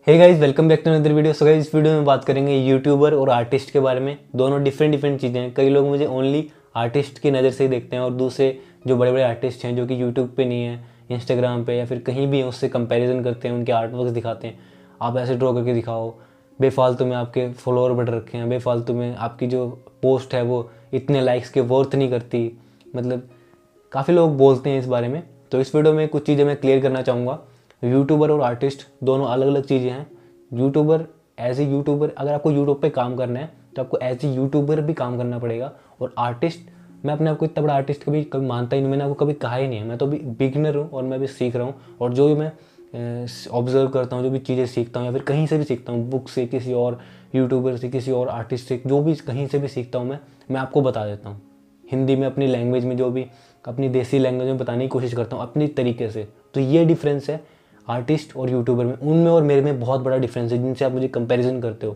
Hey guys, welcome back to another video. So guys, इस video में बात करेंगे यूट्यूबर और आर्टिस्ट के बारे में। दोनों डिफरेंट चीज़ें हैं। कई लोग मुझे ओनली आर्टिस्ट की नज़र से ही देखते हैं और दूसरे जो बड़े बड़े आर्टिस्ट हैं जो कि यूट्यूब पे नहीं है, इंस्टाग्राम पे या फिर कहीं भी हैं, उससे कंपैरिजन करते हैं, उनके आर्ट वर्क दिखाते हैं। आप ऐसे ड्रॉ करके दिखाओ, बेफालतू में आपके फॉलोअर बढ़ रखे हैं, बेफालतू में आपकी जो पोस्ट है वो इतने लाइक्स के वर्थ नहीं करती। मतलब काफ़ी लोग बोलते हैं इस बारे में। तो इस वीडियो में कुछ चीज़ें मैं क्लियर करना चाहूँगा। यूट्यूबर और आर्टिस्ट दोनों अलग अलग चीज़ें हैं। यूट्यूबर एज ए यूट्यूबर, अगर आपको यूट्यूब पे काम करना है तो आपको एज ए यूट्यूबर भी काम करना पड़ेगा। और आर्टिस्ट, मैं अपने आप को इतना बड़ा आर्टिस्ट कभी कभी मानता ही नहीं, मैंने आपको कभी कहा ही नहीं है। मैं तो अभी बिगिनर हूँ और मैं भी सीख रहा हूँ। और जो भी मैं ऑब्जर्व करता हूँ, जो भी चीज़ें सीखता हूँ या फिर कहीं से भी सीखता हूँ, बुक से, किसी और यूट्यूबर से, किसी और आर्टिस्ट से, जो भी कहीं से भी सीखता हूँ मैं आपको बता देता हूँ। हिंदी में, अपनी लैंग्वेज में, जो भी अपनी देसी लैंग्वेज में बताने की कोशिश करता हूँ अपनी तरीके से। तो ये डिफरेंस है आर्टिस्ट और यूट्यूबर में। उनमें और मेरे में बहुत बड़ा डिफरेंस है जिनसे आप मुझे कंपैरिजन करते हो।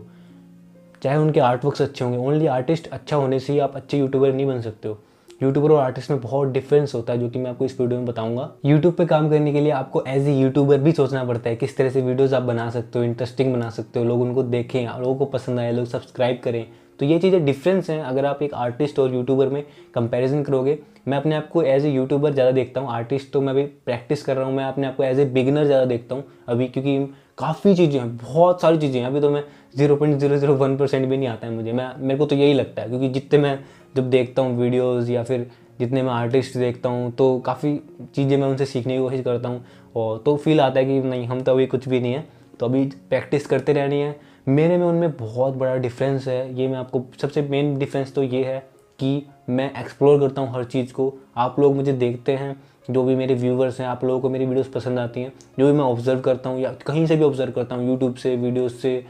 चाहे उनके आर्ट वर्क्स अच्छे होंगे, ओनली आर्टिस्ट अच्छा होने से ही आप अच्छे यूट्यूबर नहीं बन सकते हो। यूट्यूबर और आर्टिस्ट में बहुत डिफरेंस होता है, जो कि मैं आपको इस वीडियो में बताऊंगा। यूट्यूब पे काम करने के लिए आपको एज ए यूट्यूबर भी सोचना पड़ता है किस तरह से वीडियोस आप बना सकते हो, इंटरेस्टिंग बना सकते हो, लोग उनको देखें, लोगों को पसंद आए, लोग सब्सक्राइब करें। तो ये चीज़ें डिफरेंस हैं। अगर आप एक आर्टिस्ट और यूट्यूबर में कंपैरिजन करोगे, मैं अपने आप को एज ए यूट्यूबर ज़्यादा देखता हूँ। आर्टिस्ट तो मैं अभी प्रैक्टिस कर रहा हूँ, मैं अपने आप को एज ए बिगिनर ज़्यादा देखता हूँ अभी, क्योंकि काफ़ी चीज़ें हैं, बहुत सारी चीज़ें हैं। अभी तो मैं 0.001% भी नहीं आता है मुझे। मेरे को तो यही लगता है, क्योंकि जितने मैं जब देखता हूँ वीडियोज़ या फिर जितने मैं आर्टिस्ट देखता हूँ, तो काफ़ी चीज़ें मैं उनसे सीखने की कोशिश करता हूँ। और तो फील आता है कि नहीं, हम तो अभी कुछ भी नहीं है, तो अभी प्रैक्टिस करते रहनी है। मेरे में उनमें बहुत बड़ा डिफरेंस है। ये मैं आपको, सबसे मेन डिफरेंस तो ये है कि मैं एक्सप्लोर करता हूँ हर चीज़ को। आप लोग मुझे देखते हैं, जो भी मेरे व्यूवर्स हैं, आप लोगों को मेरी वीडियोस पसंद आती हैं। जो भी मैं ऑब्जर्व करता हूँ या कहीं से भी ऑब्जर्व करता हूँ, यूट्यूब से, वीडियोस से,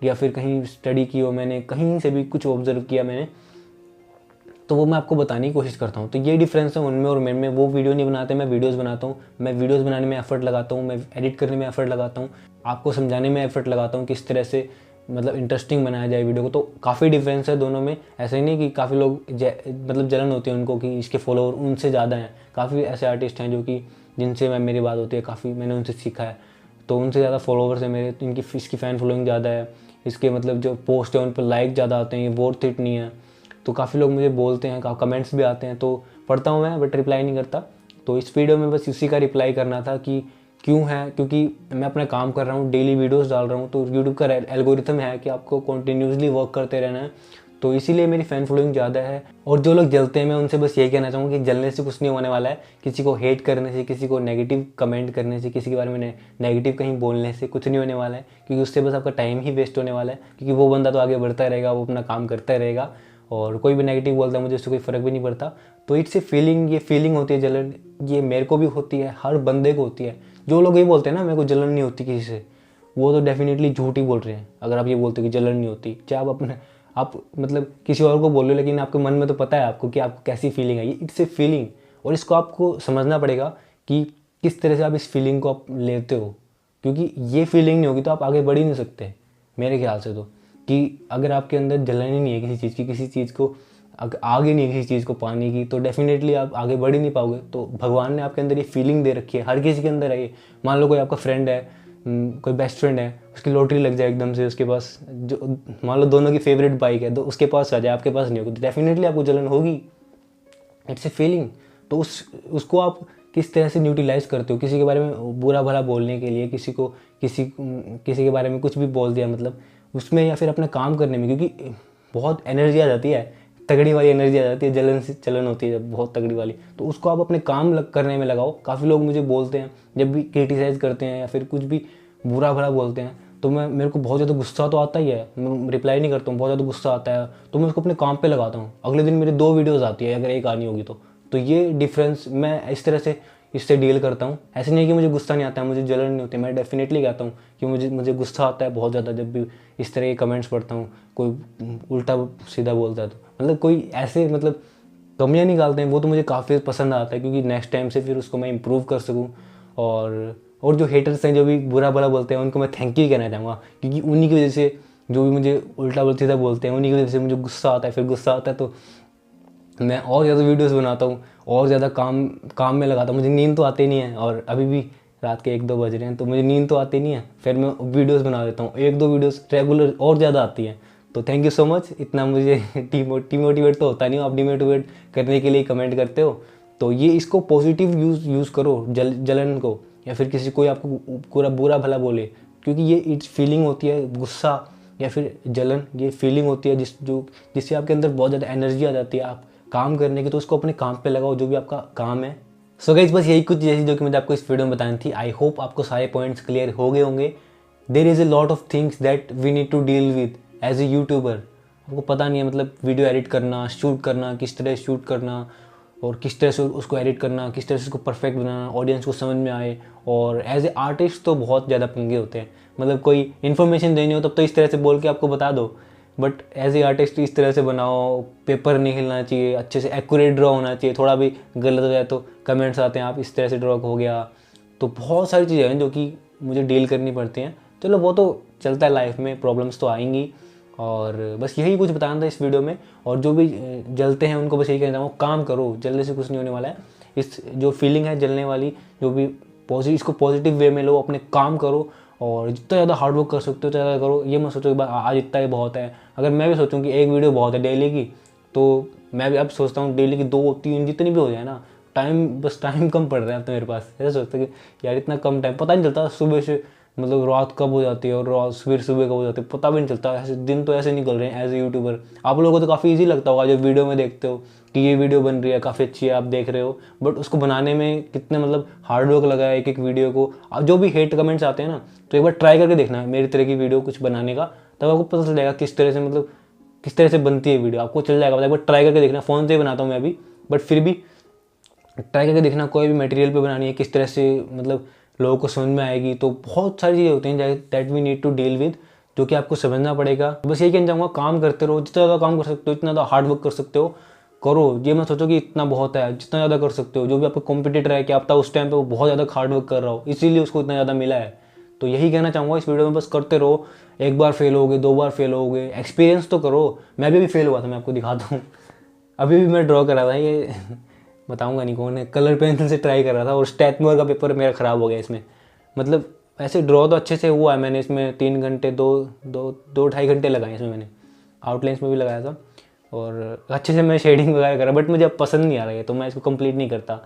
या फिर कहीं स्टडी की हो मैंने, कहीं से भी कुछ ऑब्जर्व किया मैंने, तो वो मैं आपको बताने की कोशिश करता हूँ। तो ये डिफरेंस है उनमें और मेरे में। वो वीडियो नहीं बनाते, मैं वीडियोस बनाता हूँ। मैं वीडियोस बनाने में एफर्ट लगाता हूँ, मैं एडिट करने में एफर्ट लगाता हूँ, आपको समझाने में एफर्ट लगाता हूँ किस तरह से मतलब इंटरेस्टिंग बनाया जाए वीडियो को। तो काफ़ी डिफरेंस है दोनों में। ऐसे ही नहीं कि काफ़ी लोग मतलब जलन होती है उनको कि इसके फॉलोअर उनसे ज़्यादा हैं। काफ़ी ऐसे आर्टिस्ट हैं जो कि जिनसे मेरी बात होती है, काफ़ी मैंने उनसे सीखा है, तो उनसे ज़्यादा फॉलोवर्स हैं मेरे, तो इसकी फ़ैन फॉलोइंग ज़्यादा है, इसके मतलब जो पोस्ट है उन पर लाइक ज़्यादा आते हैं, ये वर्थ इट नहीं है। तो काफ़ी लोग मुझे बोलते हैं, कमेंट्स भी आते हैं, तो पढ़ता हूँ मैं, बट रिप्लाई नहीं करता। तो इस वीडियो में बस उसी का रिप्लाई करना था कि क्यों है, क्योंकि मैं अपना काम कर रहा हूँ, डेली वीडियोस डाल रहा हूँ। तो यूट्यूब का एल्गोरिथम है कि आपको कंटिन्यूसली वर्क करते रहना है, तो इसीलिए मेरी फ़ैन फॉलोइंग ज़्यादा है। और जो लोग जलते हैं, मैं उनसे बस यही कहना चाहूँगा कि जलने से कुछ नहीं होने वाला है। किसी को हेट करने से, किसी को नेगेटिव कमेंट करने से, किसी के बारे में नेगेटिव कहीं बोलने से कुछ नहीं होने वाला है, क्योंकि उससे बस आपका टाइम ही वेस्ट होने वाला है। क्योंकि वो बंदा तो आगे बढ़ता रहेगा, वो अपना काम करता रहेगा, और कोई भी नेगेटिव बोलता है मुझे उससे कोई फ़र्क भी नहीं पड़ता। तो इट्स ए फीलिंग, ये फीलिंग होती है जलन, ये मेरे को भी होती है, हर बंदे को होती है। जो लोग ये बोलते हैं ना मेरे को जलन नहीं होती किसी से, वो तो डेफिनेटली झूठ ही बोल रहे हैं। अगर आप ये बोलते हो कि जलन नहीं होती, चाहे आप मतलब किसी और को बोल रहे हो, लेकिन आपके मन में तो पता है आपको कि आपको कैसी फीलिंग है। ये इट्स ए फीलिंग, और इसको आपको समझना पड़ेगा कि किस तरह से आप इस फीलिंग को आप लेते हो। क्योंकि ये फीलिंग नहीं होगी तो आप आगे बढ़ ही नहीं सकते मेरे ख्याल से। तो कि अगर आपके अंदर जलन ही नहीं है किसी चीज़ की, किसी चीज़ को आगे नहीं है किसी चीज़ को पाने की, तो डेफिनेटली आप आगे बढ़ ही नहीं पाओगे। तो भगवान ने आपके अंदर ये फीलिंग दे रखी है, हर किसी के अंदर है ये। मान लो कोई आपका फ्रेंड है, कोई बेस्ट फ्रेंड है, उसकी लॉटरी लग जाए एकदम से, उसके पास जो मान लो दोनों की फेवरेट बाइक है, तो उसके पास आ जाए, आपके पास नहीं होगी, तो डेफिनेटली आपको जलन होगी। It's a feeling. तो उसको आप किस तरह से न्यूट्रलाइज करते हो। किसी के बारे में बुरा भला बोलने के लिए, किसी के बारे में कुछ भी बोल दिया मतलब उसमें, या फिर अपना काम करने में, क्योंकि बहुत एनर्जी आ जाती है, तगड़ी वाली एनर्जी आ जाती है, जलन से चलन होती है जब बहुत तगड़ी वाली, तो उसको आप अपने काम करने में लगाओ। काफ़ी लोग मुझे बोलते हैं, जब भी क्रिटिसाइज़ करते हैं या फिर कुछ भी बुरा भला बोलते हैं, तो मेरे को बहुत ज़्यादा गुस्सा तो आता ही है, मैं रिप्लाई नहीं करता हूँ, बहुत ज़्यादा गुस्सा आता है, तो मैं उसको अपने काम पे लगाता हूँ। अगले दिन मेरी 2 वीडियोज़ आती है, अगर एक आनी होगी तो ये डिफरेंस मैं इस तरह से इससे डील करता हूँ। ऐसे नहीं कि मुझे गुस्सा नहीं आता है, मुझे जलन नहीं होती, मैं डेफिनेटली कहता हूँ कि मुझे गुस्सा आता है बहुत ज़्यादा जब भी इस तरह के कमेंट्स पढ़ता हूँ, कोई उल्टा सीधा बोलता है, तो मतलब कोई ऐसे मतलब कमियाँ निकालते हैं, वो तो मुझे काफ़ी पसंद आता है, क्योंकि नेक्स्ट टाइम से फिर उसको मैं इम्प्रूव कर सकूँ। और जो हेटर्स हैं, जो भी बुरा भला बोलते हैं, उनको मैं थैंक यू कहना चाहूँगा, क्योंकि उन्हीं की वजह से, जो भी मुझे उल्टा सीधा बोलते हैं, उन्हीं की वजह से मुझे गुस्सा आता है। फिर गुस्सा आता है तो मैं और ज़्यादा वीडियोस बनाता हूँ, और ज़्यादा काम में लगाता हूँ। मुझे नींद तो आती नहीं है, और अभी भी रात के 1-2 बज रहे हैं तो मुझे नींद तो आती नहीं है, फिर मैं वीडियोज़ बना देता हूँ, 1-2 वीडियोज़ रेगुलर और ज़्यादा आती हैं। तो थैंक यू सो मच, इतना मुझे डिमोटिवेट तो होता नहीं हो, आप डिमोटिवेट करने के लिए कमेंट करते हो। तो ये इसको पॉजिटिव यूज़ करो, जलन को, या फिर किसी कोई आपको पूरा बुरा भला बोले, क्योंकि ये इट्स फीलिंग होती है, गुस्सा या फिर जलन, ये फीलिंग होती है जिससे आपके अंदर बहुत ज़्यादा एनर्जी आ जाती है आप काम करने की। तो उसको अपने काम पे लगाओ, जो भी आपका काम है। सो गाइस, बस यही कुछ चीज़ें जो कि मुझे आपको इस वीडियो में बतानी थी। आई होप आपको सारे पॉइंट्स क्लियर हो गए होंगे। There is a lot of things that we need to deal with as a YouTuber. आपको पता नहीं है, मतलब वीडियो एडिट करना, शूट करना, किस तरह शूट करना और किस तरह से उसको एडिट करना, किस तरह से उसको परफेक्ट बनाना, ऑडियंस को समझ में आए। और एज ए आर्टिस्ट तो बहुत ज़्यादा पंगे होते हैं, मतलब कोई इन्फॉर्मेशन देनी हो तब तो इस तरह से बोल के आपको बता दो, बट एज ए आर्टिस्ट इस तरह से बनाओ, पेपर नहीं हिलना चाहिए, अच्छे से एक्यूरेट ड्रॉ होना चाहिए, थोड़ा भी गलत हो जाए तो कमेंट्स आते हैं आप इस तरह से ड्रॉ हो गया। तो बहुत सारी चीज़ें हैं जो कि मुझे डील करनी पड़ती हैं। चलो वो तो चलता है लाइफ में, प्रॉब्लम्स तो आएंगी। और बस यही कुछ बताना था इस वीडियो में। और जो भी जलते हैं उनको बस यही कहना चाहूँगा, काम करो, जलने से कुछ नहीं होने वाला है। इस जो फीलिंग है जलने वाली, जो भी इसको पॉजिटिव वे में लो, अपने काम करो और जितना ज़्यादा हार्ड वर्क कर सकते हो ज़्यादा करो। ये मत सोचो कि आज इतना ही बहुत है। अगर मैं भी सोचूं कि एक वीडियो बहुत है डेली की, तो मैं भी अब सोचता हूँ डेली की 2-3 जितनी भी हो जाए ना, बस टाइम कम पड़ रहा है अब तो मेरे पास। ऐसा सोचता कि यार इतना कम टाइम, पता नहीं चलता सुबह से, मतलब रात कब हो जाती है और रात फिर सुबह कब हो जाती है, पता भी नहीं चलता। ऐसे दिन तो ऐसे निकल रहे हैं एज ए यूट्यूबर। आप लोगों को तो काफ़ी ईजी लगता होगा जो वीडियो में देखते हो कि ये वीडियो बन रही है, काफ़ी अच्छी है, आप देख रहे हो, बट उसको बनाने में कितने मतलब हार्ड वर्क लगा है एक वीडियो को। अब जो भी हेट कमेंट्स आते हैं ना, तो एक बार ट्राई करके देखना है मेरी तरह की वीडियो कुछ बनाने का, तब आपको पता चल जाएगा किस तरह से, मतलब किस तरह से बनती है वीडियो, आपको चल जाएगा। एक बार ट्राई करके देखना। फ़ोन से ही बनाता हूँ मैं भी, बट फिर भी ट्राई करके देखना कोई भी मटेरियल पे बनानी है किस तरह से, मतलब लोगों को समझ में आएगी। तो बहुत सारी चीज़ें होती हैं that we need to deal with, जो कि आपको समझना पड़ेगा। बस यही कहना चाहूँगा, काम करते रहो, जितना ज़्यादा काम कर सकते हो, इतना ज़्यादा हार्ड वर्क कर सकते हो करो। ये मत सोचो कि इतना बहुत है, जितना ज़्यादा कर सकते हो। जो भी आपको कॉम्पिटिटर है कि आप उस टाइम पे वो बहुत ज़्यादा हार्ड वर्क कर रहा हो, इसीलिए उसको इतना ज़्यादा मिला है। तो यही कहना चाहूँगा इस वीडियो में, बस करते रहो। एक बार फेल हो गए, 2 बार फेल हो गए, एक्सपीरियंस तो करो। मैं भी फेल हुआ था, मैं आपको दिखाता हूँ। अभी भी मैं ड्रॉ कर रहा था, ये बताऊंगा नहीं कौन है, कलर पेंसिल से ट्राई कर रहा था और स्टेटमोर का पेपर मेरा ख़राब हो गया इसमें। मतलब ऐसे ड्रॉ तो अच्छे से हुआ है, मैंने इसमें 3 घंटे 2-2.5 घंटे लगाए इसमें मैंने, आउटलाइंस में भी लगाया था और अच्छे से मैं शेडिंग वगैरह करा, बट मुझे अब पसंद नहीं आ रहा है तो मैं इसको कंप्लीट नहीं करता।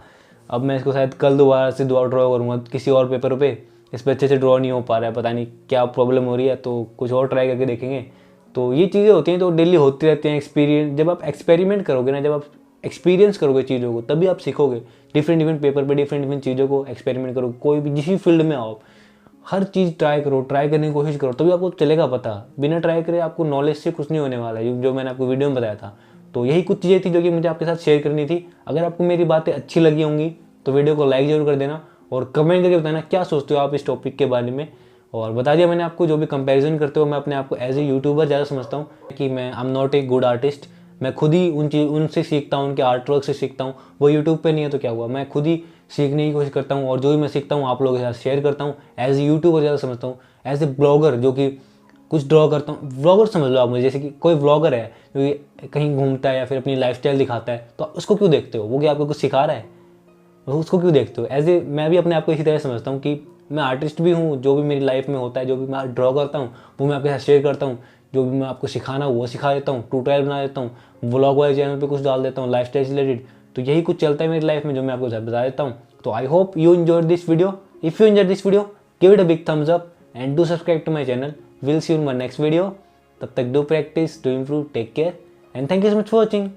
अब मैं इसको शायद कल दोबारा से ड्रॉ करूँगा किसी और पेपर पे। इस पर अच्छे से ड्रॉ नहीं हो पा रहा है, पता नहीं क्या प्रॉब्लम हो रही है, तो कुछ और ट्राई करके देखेंगे। तो ये चीज़ें होती हैं तो डेली होती रहती हैं। एक्सपीरियंस, जब आप एक्सपेरिमेंट करोगे ना, जब आप एक्सपीरियंस करोगे चीज़ों को, तभी आप सीखोगे। डिफरेंट पेपर पे डिफरेंट चीज़ों को एक्सपेरिमेंट करो, कोई भी जिस फील्ड में आओ, हर चीज़ ट्राई करो, ट्राई करने की कोशिश करो, तभी आपको चलेगा पता। बिना ट्राई करे आपको नॉलेज से कुछ नहीं होने वाला है, जो मैंने आपको वीडियो में बताया था। तो यही कुछ चीज़ें थी जो कि मुझे आपके साथ शेयर करनी थी। अगर आपको मेरी बातें अच्छी लगी होंगी तो वीडियो को लाइक जरूर कर देना और कमेंट करके बताना क्या सोचते हो आप इस टॉपिक के बारे में। और बता दिया मैंने आपको, जो भी कंपैरिजन करते हो, मैं अपने आप को एज ए यूट्यूबर ज़्यादा समझता हूँ कि मैं I am not a good artist. मैं खुद ही उनसे सीखता हूँ, उनके आर्ट वर्क से सीखता हूँ। वो यूट्यूब पे नहीं है तो क्या हुआ, मैं खुद ही सीखने की कोशिश करता हूँ और जो भी मैं सीखता हूँ आप लोगों के साथ शेयर करता हूँ। एज ए यूट्यूबर ज़्यादा समझता हूँ, एज ए ब्लॉगर जो कि कुछ ड्रॉ करता हूँ। व्लॉगर समझ लो आप मुझे, जैसे कि कोई व्लॉगर है जो कि कहीं घूमता है या फिर अपनी लाइफस्टाइल दिखाता है, तो उसको क्यों देखते हो? वो क्या आपको कुछ सिखा रहा है? उसको क्यों देखते हो? एज ए मैं भी अपने आप को इसी तरह समझता हूँ कि मैं आर्टिस्ट भी हूँ। जो भी मेरी लाइफ में होता है, जो भी मैं ड्रॉ करता हूँ, वो मैं आपके साथ शेयर करता हूँ। जो भी मैं आपको सिखाना वो सिखा देता हूँ, ट्यूटोरियल बना देता हूँ, व्लॉग वाले चैनल पे कुछ डाल देता हूँ लाइफस्टाइल से रिलेटेड। तो यही कुछ चलता है मेरी लाइफ में जो मैं आपको बता देता हूँ। तो I hope you enjoy this video. If you enjoy this video, give it a big thumbs up and do subscribe to my channel. Will see you in my next video. तब तक do practice, do improve, take care and thank you so much for watching.